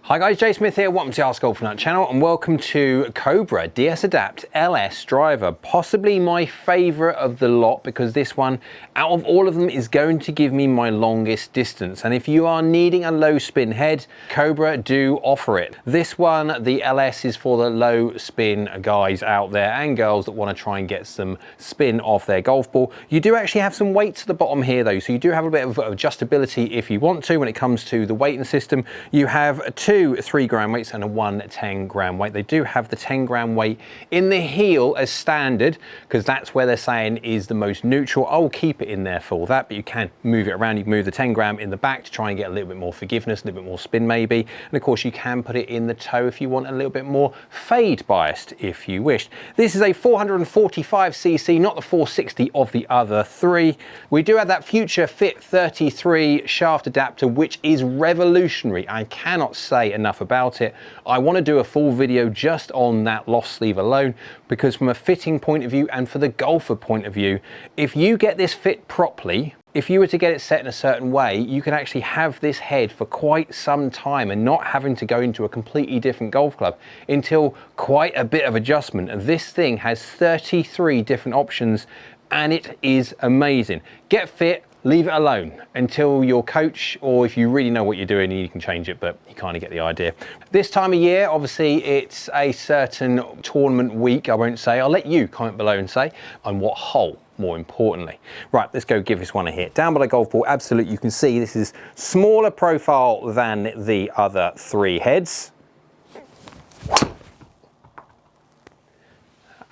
Hi guys, Jay Smith here, welcome to AskGolfNut channel and welcome to Cobra DS Adapt LS driver. Possibly my favourite of the lot because this one, out of all of them, is going to give me my longest distance. And if you are needing a low spin head, Cobra do offer it. This one, the LS, is for the low spin guys out there and girls that want to try and get some spin off their golf ball. You do actually have some weights at the bottom here though, so you do have a bit of adjustability if you want to when it comes to the weighting system. You have two 3-gram weights and a 1 10-gram weight. They do have the 10-gram weight in the heel as standard because that's where they're saying is the most neutral. I'll keep it in there for that, but you can move it around. You can move the 10-gram in the back to try and get a little bit more forgiveness, a little bit more spin maybe. And of course you can put it in the toe if you want a little bit more fade biased if you wish. This is a 445cc, not the 460 of the other three. We do have that Future Fit 33 shaft adapter, which is revolutionary. I cannot say enough about it. I want to do a full video just on that loft sleeve alone because from a fitting point of view and for the golfer point of view, if you get this fit properly, if you were to get it set in a certain way, you can actually have this head for quite some time and not having to go into a completely different golf club until quite a bit of adjustment. And this thing has 33 different options and it is amazing. Get fit, leave it alone until your coach, or if you really know what you're doing, you can change it, but you kind of get the idea. This time of year, obviously, it's a certain tournament week, I won't say. I'll let you comment below and say on what hole, more importantly. Right, let's go give this one a hit. Down by the golf ball, absolutely, you can see this is smaller profile than the other three heads.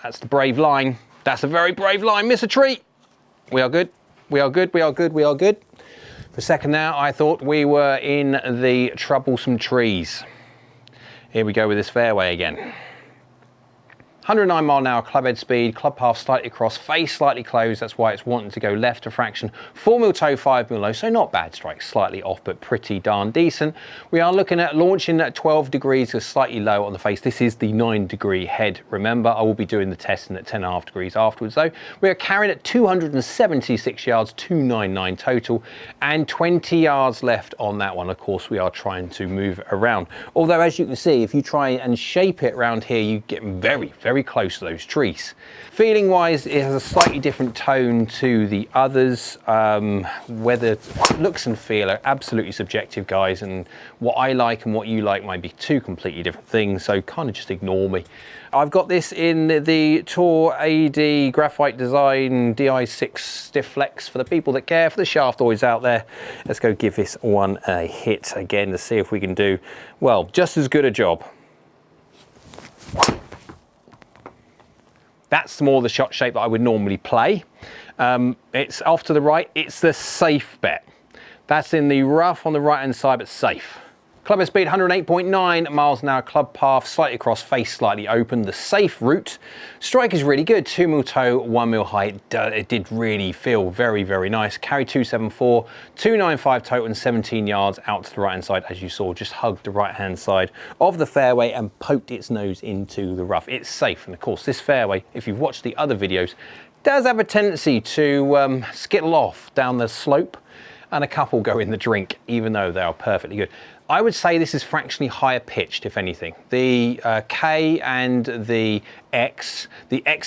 That's the brave line. That's a very brave line. Miss a tree. We are good. We are good, we are good, we are good. For a second now, I thought we were in the troublesome trees. Here we go with this fairway again. 109 mile an hour club head speed, club path slightly across, face slightly closed, that's why it's wanting to go left a fraction. 4 mil toe, 5 mil low, so not bad strike, slightly off, but pretty darn decent. We are looking at launching at 12 degrees, so slightly low on the face. This is the 9-degree head. Remember, I will be doing the testing at 10.5 degrees afterwards though. We are carrying at 276 yards, 299 total, and 20 yards left on that one. Of course, we are trying to move around. Although, as you can see, if you try and shape it around here, you get very close to those trees. Feeling wise, it has a slightly different tone to the others. Whether looks and feel are absolutely subjective, guys, and what I like and what you like might be two completely different things, so kind of just ignore me. I've got this in the Tour AD Graphite Design DI6 Stiff Flex for the people that care, for the shaft boys out there. Let's go give this one a hit again to see if we can do, well, just as good a job. That's more the shot shape that I would normally play. It's off to the right, it's the safe bet. That's in the rough on the right hand side, but safe. Club head speed 108.9 miles an hour, club path slightly across, face slightly open. The safe route, strike is really good, 2 mil toe, 1 mil height. It did really feel very nice. Carry 274, 295 total and 17 yards out to the right hand side, as you saw, just hugged the right hand side of the fairway and poked its nose into the rough. It's safe, and of course this fairway, if you've watched the other videos, does have a tendency to skittle off down the slope, and a couple go in the drink, even though they are perfectly good. I would say this is fractionally higher pitched, if anything. The K and the X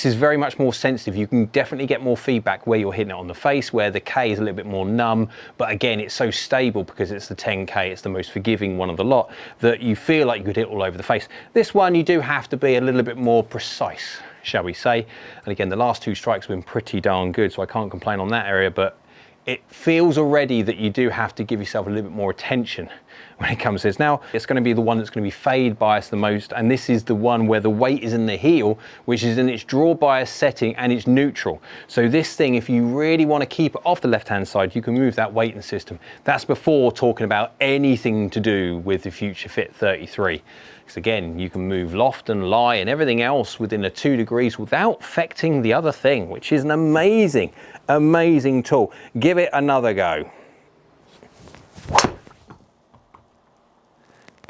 is very much more sensitive. You can definitely get more feedback where you're hitting it on the face, where the K is a little bit more numb, but again, it's so stable because it's the 10K, it's the most forgiving one of the lot, that you feel like you could hit all over the face. This one, you do have to be a little bit more precise, shall we say. And again, the last two strikes have been pretty darn good, so I can't complain on that area, but it feels already that you do have to give yourself a little bit more attention when it comes to this. Now, it's going to be the one that's going to be fade biased the most, and this is the one where the weight is in the heel, which is in its draw bias setting and it's neutral. So this thing, if you really want to keep it off the left-hand side, you can move that weighting system. That's before talking about anything to do with the Future Fit 33. Because again, you can move loft and lie and everything else within the 2 degrees without affecting the other thing, which is an amazing tool. Give it another go.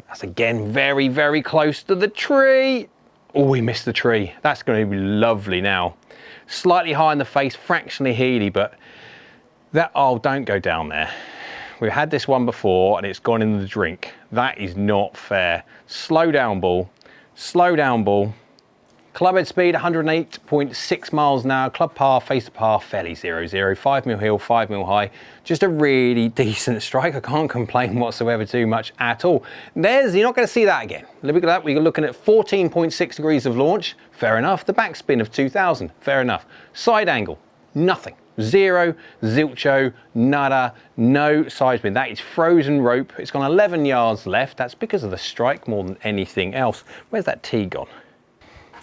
That's again very close to the tree. Oh, we missed the tree. That's going to be lovely now. Slightly high in the face, fractionally heely, but that, oh, don't go down there. We've had this one before and it's gone in the drink. That is not fair. Slow down ball, slow down ball. Club head speed 108.6 miles an hour, club par, face to par, fairly 0-0, 5 mil hill, 5 mil high. Just a really decent strike. I can't complain whatsoever too much at all. You're not going to see that again. Look at that, we're looking at 14.6 degrees of launch, fair enough. The backspin of 2000, fair enough. Side angle, nothing. Zero, zilcho, nada, no side spin. That is frozen rope. It's gone 11 yards left. That's because of the strike more than anything else. Where's that tee gone?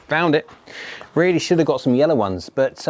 Found it. Really should have got some yellow ones, but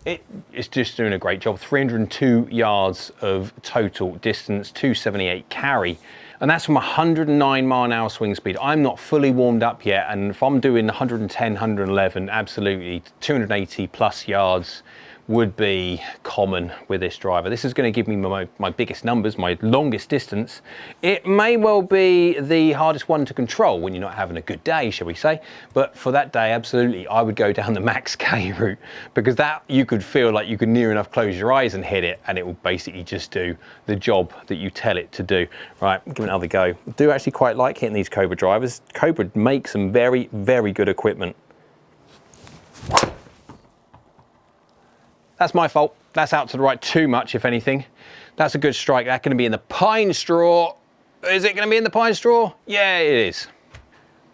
it's just doing a great job. 302 yards of total distance, 278 carry, and that's from 109 mile an hour swing speed. I'm not fully warmed up yet, and if I'm doing 110, 111, absolutely 280 plus yards would be common with this driver. This is going to give me my biggest numbers, my longest distance. It may well be the hardest one to control when you're not having a good day, shall we say. But for that day, absolutely, I would go down the max K route, because that you could feel like you could near enough close your eyes and hit it, and it will basically just do the job that you tell it to do. Right, give it another go. I do actually quite like hitting these Cobra drivers. Cobra makes some very, very good equipment. That's my fault. That's out to the right too much, if anything. That's a good strike. That's going to be in the pine straw. Is it going to be in the pine straw? Yeah, it is.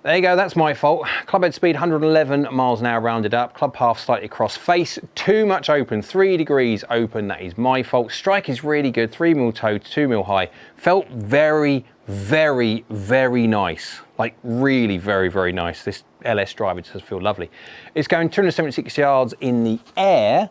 There you go, that's my fault. Club head speed 111 miles an hour rounded up. Club path slightly cross face. Too much open, 3 degrees open. That is my fault. Strike is really good. 3 mil toe, 2 mil high. Felt very, very, very nice. Like really very, very nice. This LS driver does feel lovely. It's going 276 yards in the air.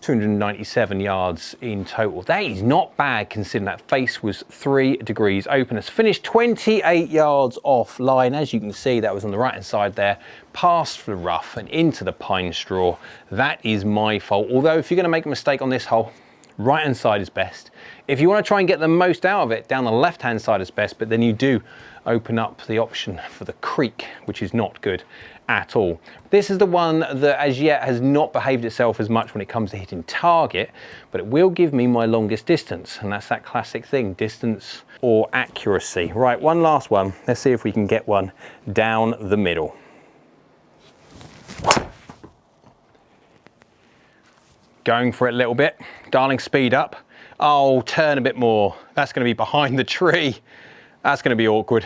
297 yards in total. That is not bad considering that face was 3 degrees open. It's finished 28 yards offline. As you can see, that was on the right hand side there, past the rough and into the pine straw. That is my fault. Although if you're going to make a mistake on this hole, right hand side is best. If you want to try and get the most out of it, down the left hand side is best, but then you do open up the option for the creek, which is not good at all. This is the one that as yet has not behaved itself as much when it comes to hitting target, but it will give me my longest distance, and that's that classic thing, distance or accuracy. Right, one last one. Let's see if we can get one down the middle. Going for it a little bit, dialing speed up. Oh, turn a bit more. That's going to be behind the tree. That's going to be awkward.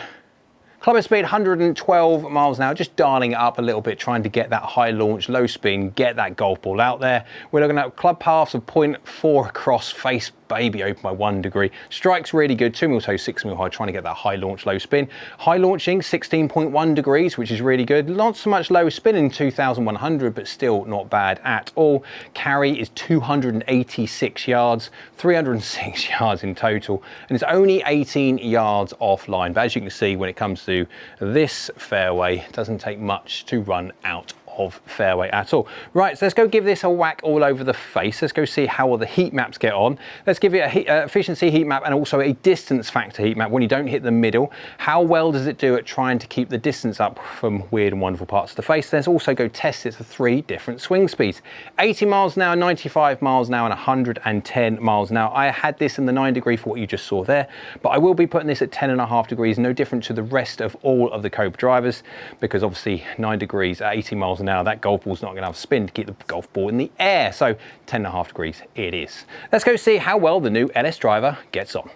Club head speed 112 miles an hour, just dialing it up a little bit, trying to get that high launch, low spin, get that golf ball out there. We're looking at club paths of 0.4 across, face baby open by 1 degree. Strike's really good, 2 mil toe, 6 mil high, trying to get that high launch, low spin. High launching 16.1 degrees, which is really good. Not so much low spin in 2100, but still not bad at all. Carry is 286 yards, 306 yards in total, and it's only 18 yards offline. But as you can see, when it comes to this fairway, it doesn't take much to run out of fairway at all. Right, so let's go give this a whack all over the face. Let's go see how well the heat maps get on. Let's give it a efficiency heat map and also a distance factor heat map when you don't hit the middle. How well does it do at trying to keep the distance up from weird and wonderful parts of the face? Let's also go test it for 3 different swing speeds. 80 miles an hour, 95 miles an hour, and 110 miles an hour. I had this in the 9 degree for what you just saw there, but I will be putting this at 10.5 degrees, no different to the rest of all of the Cobra drivers, because obviously 9 degrees at 80 miles an hour, that golf ball's not going to have spin to keep the golf ball in the air. So 10.5 degrees it is. Let's go see how well the new LS driver gets on.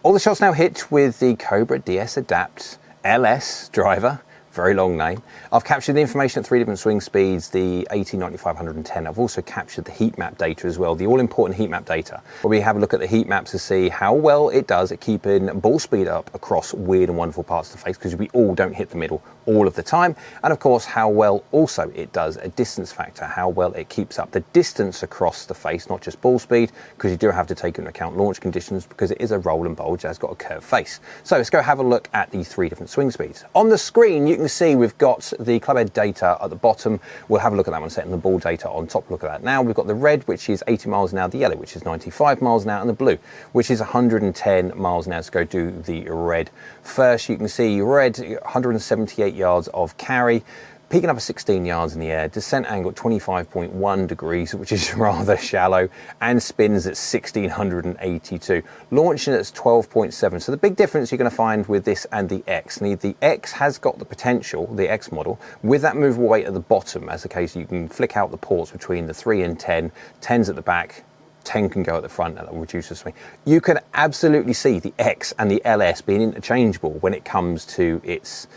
All the shots now hit with the Cobra DS Adapt LS driver. Very long name. I've captured the information at 3 different swing speeds, the 80, 95, 110. I've also captured the heat map data as well, the all important heat map data, where we have a look at the heat maps to see how well it does at keeping ball speed up across weird and wonderful parts of the face, because we all don't hit the middle all of the time. And of course, how well also it does a distance factor, how well it keeps up the distance across the face, not just ball speed, because you do have to take into account launch conditions, because it is a roll and bulge, it has got a curved face. So let's go have a look at the 3 different swing speeds. On the screen, you can see we've got the club head data at the bottom. We'll have a look at that one, setting the ball data on top. Look at that now. We've got the red, which is 80 miles an hour, the yellow, which is 95 miles an hour, and the blue, which is 110 miles an hour. Let's go do the red first. You can see red, 178 yards of carry. Peaking up at 16 yards in the air, descent angle at 25.1 degrees, which is rather shallow, and spins at 1682. Launching at 12.7. So the big difference you're going to find with this and the X, the X has got the potential, the X model, with that movable weight at the bottom, as the case you can flick out the ports between the 3 and 10, 10's at the back, 10 can go at the front, and that will reduce the swing. You can absolutely see the X and the LS being interchangeable when it comes to its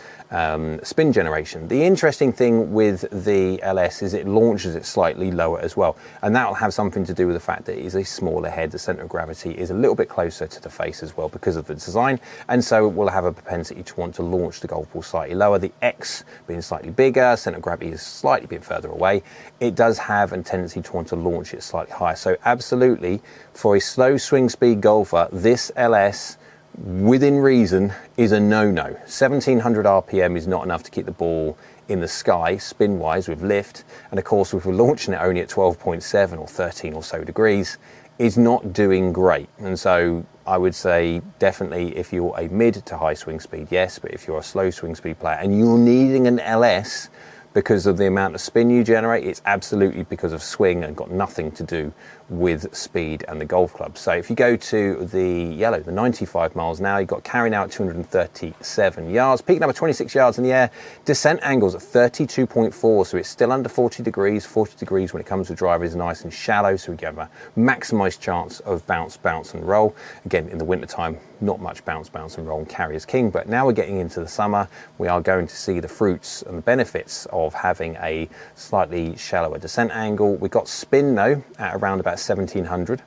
spin generation. The interesting thing with the LS is it launches it slightly lower as well, and that will have something to do with the fact that it is a smaller head. The center of gravity is a little bit closer to the face as well because of the design, and so it will have a propensity to want to launch the golf ball slightly lower. The X being slightly bigger, center of gravity is slightly bit further away, it does have a tendency to want to launch it slightly higher. So absolutely, for a slow swing speed golfer, this LS within reason is a no-no. 1700 RPM is not enough to keep the ball in the sky spin wise with lift, and of course if we're launching it only at 12.7 or 13 or so degrees, is not doing great. And so I would say definitely if you're a mid to high swing speed, yes, but if you're a slow swing speed player and you're needing an LS because of the amount of spin you generate, it's absolutely because of swing and got nothing to do with speed and the golf club. So if you go to the yellow, the 95 miles an hour, you've got carrying out 237 yards, peaking up at 26 yards in the air, descent angles at 32.4, so it's still under 40 degrees. 40 degrees when it comes to driver is nice and shallow, so we have a maximised chance of bounce, bounce and roll. Again, in the winter time, not much bounce, bounce and roll, and carry is king, but now we're getting into the summer, we are going to see the fruits and the benefits of having a slightly shallower descent angle. We've got spin though at around about 1700.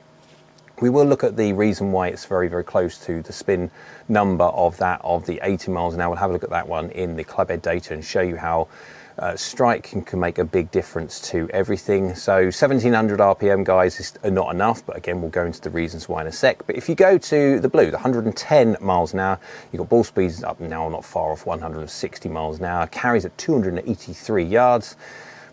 We will look at the reason why it's very, very close to the spin number of that of the 80 miles an hour. We'll have a look at that one in the clubhead data and show you how strike can make a big difference to everything. So 1700 RPM, guys, is not enough, but again, we'll go into the reasons why in a sec. But if you go to the blue, the 110 miles an hour, you've got ball speeds up now not far off 160 miles an hour, carries at 283 yards.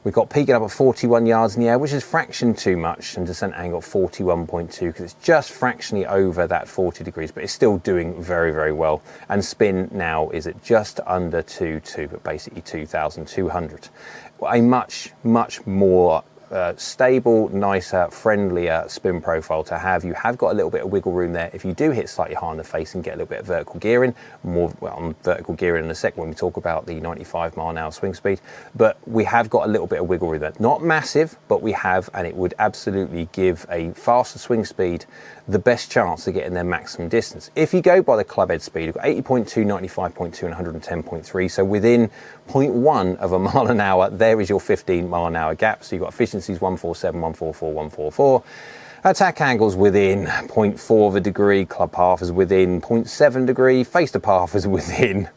We've got peaking up at 41 yards in the air, which is fraction too much, and descent angle at 41.2 because it's just fractionally over that 40 degrees, but it's still doing very, very well. And spin now is at just under 2.2, but basically 2,200. A much, much more stable, nicer, friendlier spin profile to have. You have got a little bit of wiggle room there if you do hit slightly high on the face and get a little bit of vertical gearing. More on vertical gearing in a sec when we talk about the 95 mile an hour swing speed, but we have got a little bit of wiggle room there. Not massive, but we have, and it would absolutely give a faster swing speed the best chance of getting their maximum distance. If you go by the club head speed, you've got 80.2, 95.2 and 110.3, so within 0.1 of a mile an hour, there is your 15 mile an hour gap. So you've got efficiencies 147, 144, 144. Attack angles within 0.4 of a degree, club path is within 0.7 degree, face to path is within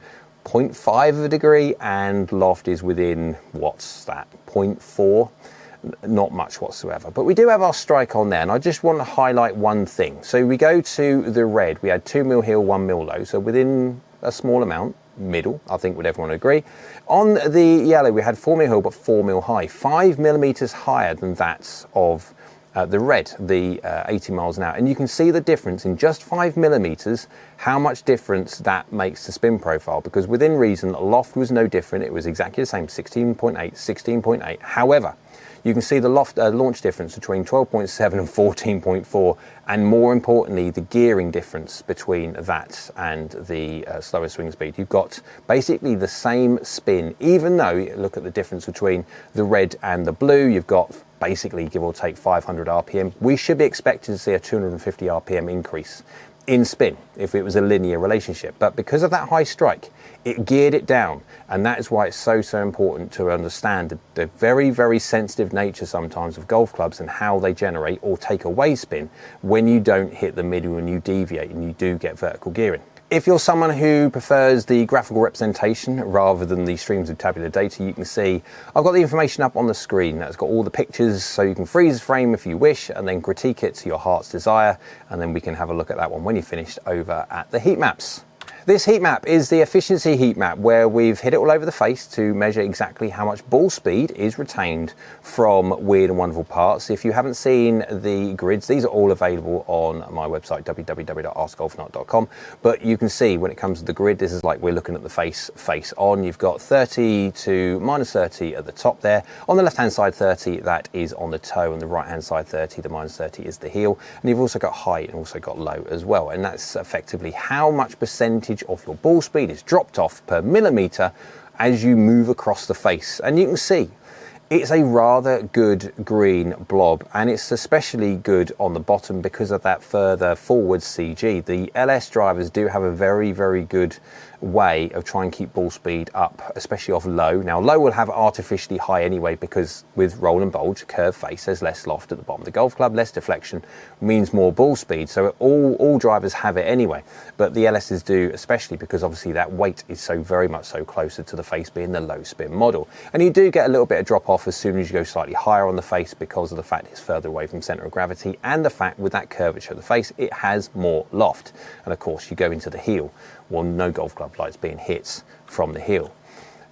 0.5 of a degree, and loft is within, what's that, 0.4? Not much whatsoever. But we do have our strike on there, and I just want to highlight one thing. So we go to the red, we had 2 mil heel, 1 mil low, so within a small amount, middle, I think would everyone agree. On the yellow, we had 4 mil hill, but 4 mil high, 5 millimeters higher than that of the red, the 80 miles an hour. And you can see the difference in just 5 millimeters, how much difference that makes to spin profile, because within reason, loft was no different. It was exactly the same, 16.8, 16.8. However, you can see the loft launch difference between 12.7 and 14.4, and more importantly, the gearing difference between that and the slower swing speed. You've got basically the same spin, even though, look at the difference between the red and the blue, you've got basically give or take 500 RPM. We should be expecting to see a 250 RPM increase in spin if it was a linear relationship, but because of that high strike, it geared it down, and that is why it's so important to understand the very, very sensitive nature sometimes of golf clubs and how they generate or take away spin when you don't hit the middle and you deviate and you do get vertical gearing. If you're someone who prefers the graphical representation rather than the streams of tabular data, you can see I've got the information up on the screen. That's got all the pictures, so you can freeze the frame if you wish and then critique it to your heart's desire, and then we can have a look at that one when you're finished over at the heat maps. This heat map is the efficiency heat map where we've hit it all over the face to measure exactly how much ball speed is retained from weird and wonderful parts. If you haven't seen the grids, these are all available on my website, www.askgolfnut.com. But you can see when it comes to the grid, this is like we're looking at the face on. You've got 30 to -30 at the top there. On the left-hand side 30, that is on the toe, and the right-hand side 30, the -30 is the heel. And you've also got height and also got low as well. And that's effectively how much percentage of your ball speed is dropped off per millimeter as you move across the face. And you can see it's a rather good green blob, and it's especially good on the bottom because of that further forward CG. The LS drivers do have a very, very good way of trying to keep ball speed up, especially off low. Now low will have artificially high anyway, because with roll and bulge, curved face, there's less loft at the bottom of the golf club, less deflection means more ball speed. So all drivers have it anyway, but the LSs do, especially because obviously that weight is so very much so closer to the face, being the low spin model. And you do get a little bit of drop off as soon as you go slightly higher on the face, because of the fact it's further away from center of gravity, and the fact with that curvature of the face, it has more loft. And of course you go into the heel, well, no golf club likes being hit from the heel.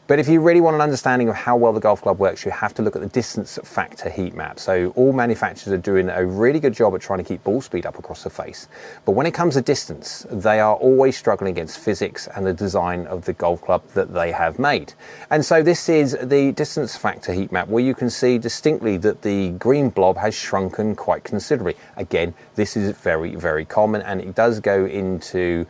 But if you really want an understanding of how well the golf club works, you have to look at the distance factor heat map. So all manufacturers are doing a really good job at trying to keep ball speed up across the face. But when it comes to distance, they are always struggling against physics and the design of the golf club that they have made. And so this is the distance factor heat map, where you can see distinctly that the green blob has shrunken quite considerably. Again, this is very, very common, and it does go into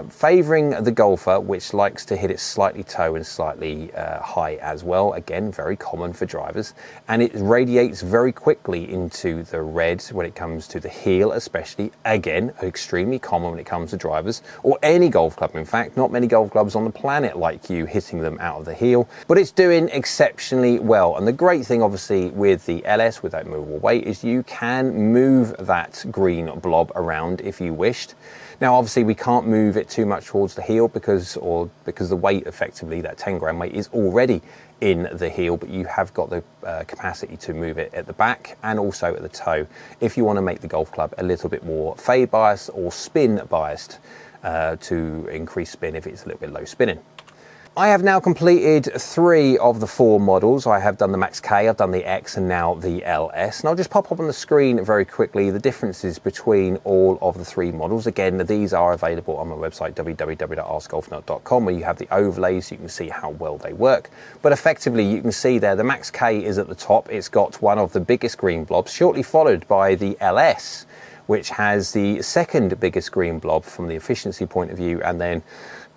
favouring the golfer, which likes to hit it slightly toe and slightly high as well. Again, very common for drivers, and it radiates very quickly into the red when it comes to the heel, especially. Again, extremely common when it comes to drivers, or any golf club. In fact, not many golf clubs on the planet like you hitting them out of the heel, but it's doing exceptionally well. And the great thing obviously with the LS, with that movable weight, is you can move that green blob around if you wished. Now obviously we can't move it too much towards the heel because the weight, effectively that 10 gram weight, is already in the heel, but you have got the capacity to move it at the back and also at the toe if you want to make the golf club a little bit more fade biased or spin biased, to increase spin if it's a little bit low spinning. I have now completed 3 of the 4 models. I have done the Max K, I've done the X, and now the LS. And I'll just pop up on the screen very quickly the differences between all of the 3 models. Again, these are available on my website, www.askgolfnut.com, where you have the overlays so you can see how well they work. But effectively, you can see there, the Max K is at the top. It's got one of the biggest green blobs, shortly followed by the LS, which has the second biggest green blob from the efficiency point of view. And then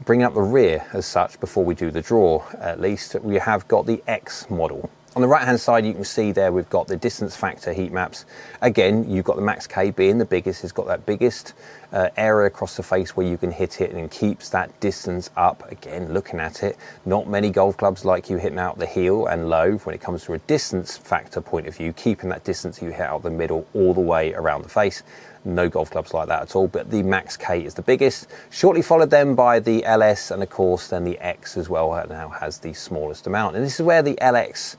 bringing up the rear as such, before we do the draw at least, we have got the X model. On the right hand side, you can see there we've got the distance factor heat maps. Again, you've got the Max K being the biggest. It's got that biggest area across the face where you can hit it, and it keeps that distance up. Again, looking at it, not many golf clubs like you hitting out the heel and low when it comes to a distance factor point of view, keeping that distance you hit out the middle all the way around the face. No golf clubs like that at all, but the Max K is the biggest, shortly followed then by the LS, and of course then the X as well now has the smallest amount. And this is where the LS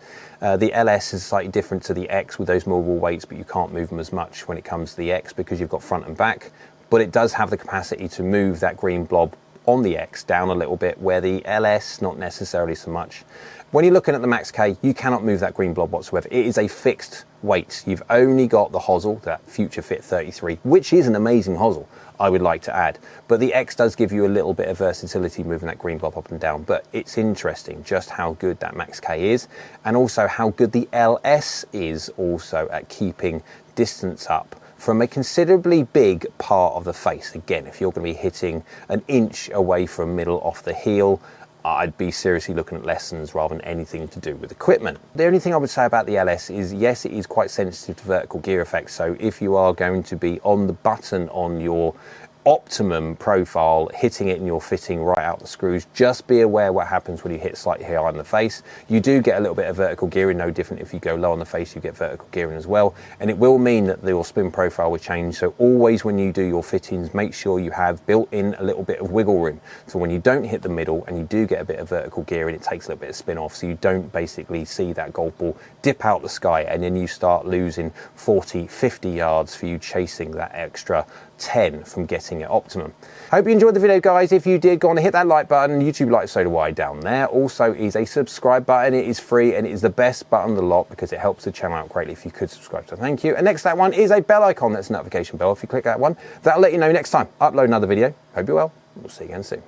is slightly different to the X with those movable weights, but you can't move them as much when it comes to the X because you've got front and back, but it does have the capacity to move that green blob on the X down a little bit, where the LS not necessarily so much. When you're looking at the Max K, you cannot move that green blob whatsoever. It is a fixed weight. You've only got the hosel, that Future Fit 33, which is an amazing hosel, I would like to add. But the X does give you a little bit of versatility moving that green blob up and down. But it's interesting just how good that Max K is, and also how good the LS is also at keeping distance up from a considerably big part of the face. Again, if you're going to be hitting an inch away from middle off the heel, I'd be seriously looking at lessons rather than anything to do with equipment. The only thing I would say about the LS is, yes, it is quite sensitive to vertical gear effects. So if you are going to be on the button on your optimum profile, hitting it and you're fitting right out the screws, just be aware what happens when you hit slightly higher in the face. You do get a little bit of vertical gearing, no different if you go low on the face, you get vertical gearing as well, and it will mean that your spin profile will change. So always when you do your fittings, make sure you have built in a little bit of wiggle room, so when you don't hit the middle and you do get a bit of vertical gearing, it takes a little bit of spin off, so you don't basically see that golf ball dip out the sky and then you start losing 40-50 yards for you chasing that extra 10 from getting it optimum. Hope you enjoyed the video, guys. If you did, go on and hit that like button. YouTube likes, so do I down there. Also is a subscribe button. It is free and it is the best button of the lot because it helps the channel out greatly if you could subscribe. So thank you. And next to that one is a bell icon. That's a notification bell. If you click that one, that'll let you know next time I upload another video. Hope you're well. We'll see you again soon.